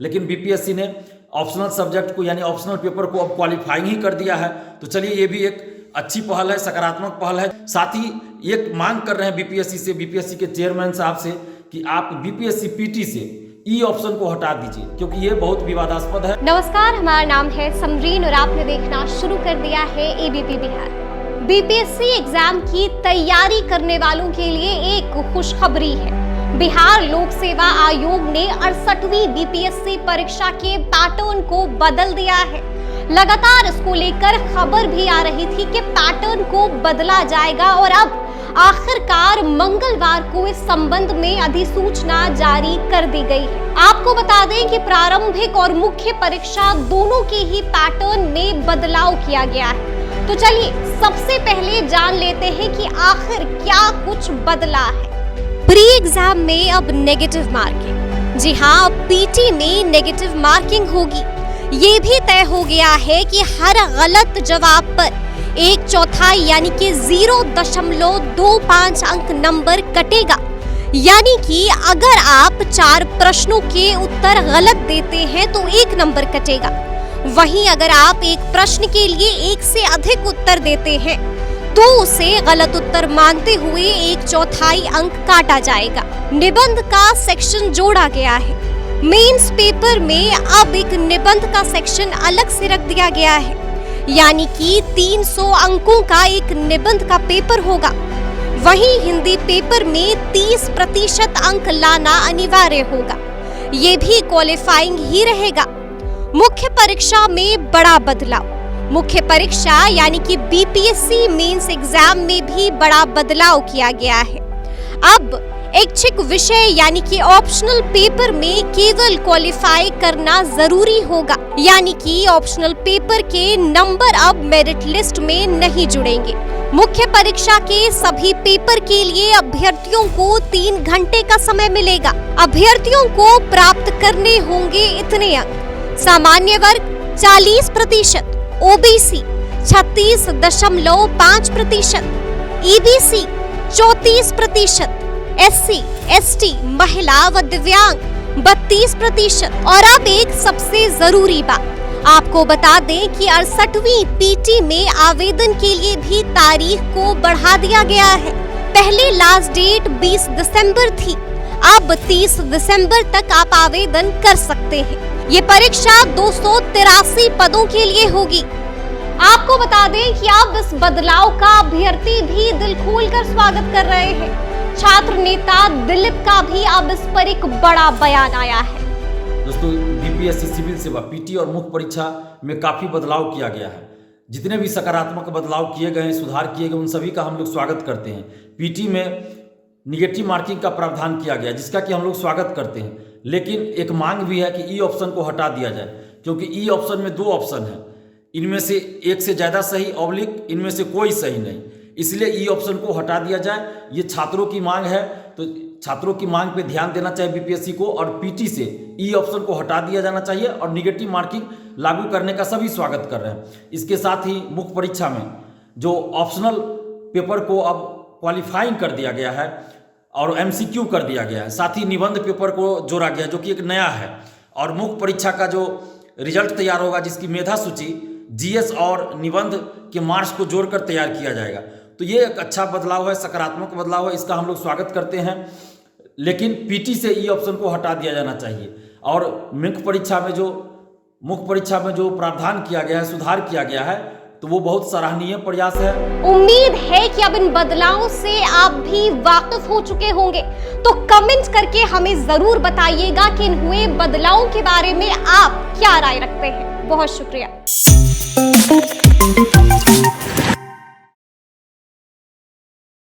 लेकिन बीपीएससी ने optional subject को यानी ऑप्शनल पेपर को अब क्वालिफाइंग ही कर दिया है। तो चलिए ये भी एक अच्छी पहल है, सकारात्मक पहल है। साथ ही एक मांग कर रहे हैं बीपीएससी से, बीपीएससी के चेयरमैन साहब से कि आप बीपीएससी पीटी से ई ऑप्शन को हटा दीजिए, क्योंकि ये बहुत विवादास्पद है। नमस्कार, हमारा नाम है समरीन और आपने देखना शुरू कर दिया है एबीपी बिहार। बीपीएससी एग्जाम की तैयारी करने वालों के लिए एक खुशखबरी है। बिहार लोक सेवा आयोग ने 68वीं बीपीएससी परीक्षा के पैटर्न को बदल दिया है। लगातार इसको लेकर खबर भी आ रही थी कि पैटर्न को बदला जाएगा और अब आखिरकार मंगलवार को इस संबंध में अधिसूचना जारी कर दी गई है। आपको बता दें कि प्रारंभिक और मुख्य परीक्षा दोनों के ही पैटर्न में बदलाव किया गया है। तो चलिए सबसे पहले जान लेते हैं कि आखिर क्या कुछ बदला है। प्री एग्जाम में अब नेगेटिव मार्किंग, जी हाँ, अब पीटी में नेगेटिव मार्किंग होगी। ये भी तय हो गया है कि हर गलत जवाब पर 1/4 यानी कि 0.25 अंक नंबर कटेगा। यानी कि अगर आप 4 प्रश्नों के उत्तर गलत देते हैं तो 1 नंबर कटेगा। वहीं अगर आप एक प्रश्न के लिए 1 से अधिक उत्तर देते हैं तो उसे गलत उत्तर मानते हुए 1/4 अंक काटा जाएगा। निबंध का सेक्शन जोड़ा गया है। मेंस पेपर में अब एक निबंध का सेक्शन अलग से रख दिया गया है, यानी कि 300 अंकों का एक निबंध का पेपर होगा। वहीं हिंदी पेपर में 30% अंक लाना अनिवार्य होगा। ये भी क्वालिफाइंग ही रहेगा। मुख्य परीक्षा में बड़ा बदलाव। मुख्य परीक्षा यानी कि बीपीएससी मेंस एग्जाम में भी बड़ा बदलाव किया गया है। अब ऐच्छिक विषय यानी कि ऑप्शनल पेपर में केवल क्वालिफाई करना जरूरी होगा, यानी कि ऑप्शनल पेपर के नंबर अब मेरिट लिस्ट में नहीं जुड़ेंगे। मुख्य परीक्षा के सभी पेपर के लिए अभ्यर्थियों को 3 घंटे का समय मिलेगा। अभ्यर्थियों को प्राप्त करने होंगे इतने अंक: सामान्य वर्ग 40%, ओबीसी 36.5%, ईबीसी 34%, एससी, एसटी, महिला व दिव्यांग 32%। और अब एक सबसे जरूरी बात आपको बता दें कि 68वीं पीटी में आवेदन के लिए भी तारीख को बढ़ा दिया गया है। पहले लास्ट डेट 20 दिसंबर थी, अब 30 दिसंबर तक आप आवेदन कर सकते हैं। ये परीक्षा 283 पदों के लिए होगी। आपको बता दें कि अब इस बदलाव का अभ्यर्थी भी दिल खोलकर स्वागत कर रहे हैं। छात्र नेता दिलीप का भी अब इस पर एक बड़ा बयान आया है। दोस्तों, बीपीएससी सिविल सेवा पीटी और मुख्य परीक्षा में काफी बदलाव किया गया है। जितने भी सकारात्मक बदलाव किए गए, सुधार किए गए, उन सभी का हम लोग स्वागत करते हैं। पीटी में निगेटिव मार्किंग का प्रावधान किया गया, जिसका कि हम लोग स्वागत करते हैं। लेकिन एक मांग भी है कि ई ऑप्शन को हटा दिया जाए, क्योंकि ई ऑप्शन में 2 ऑप्शन है। इनमें से एक से ज्यादा सही ऑब्लिक इनमें से कोई सही नहीं, इसलिए ई ऑप्शन को हटा दिया जाए। ये छात्रों की मांग है, तो छात्रों की मांग पे ध्यान देना चाहिए बीपीएससी को, और पीटी से ई ऑप्शन को हटा दिया जाना चाहिए और निगेटिव मार्किंग लागू करने का सभी स्वागत कर रहे हैं। इसके साथ ही मुख्य परीक्षा में जो ऑप्शनल पेपर को अब क्वालिफाइंग कर दिया गया है और एमसीक्यू कर दिया गया है। साथ ही निबंध पेपर को जोड़ा गया, जो कि एक नया है। और मुख्य परीक्षा का जो रिजल्ट तैयार होगा, जिसकी मेधा सूची जीएस और निबंध के मार्क्स को जोड़कर तैयार किया जाएगा। तो ये एक अच्छा बदलाव है, सकारात्मक बदलाव है, इसका हम लोग स्वागत करते हैं। लेकिन पीटी से ई ऑप्शन को हटा दिया जाना चाहिए। और मुख्य परीक्षा में जो प्रावधान किया गया है, सुधार किया गया है, तो वो बहुत सराहनीय प्रयास है। उम्मीद है कि अब इन बदलावों से आप भी वाकिफ हो चुके होंगे। तो कमेंट करके हमें जरूर बताइएगा कि इन हुए बदलावों के बारे में आप क्या राय रखते हैं। बहुत शुक्रिया।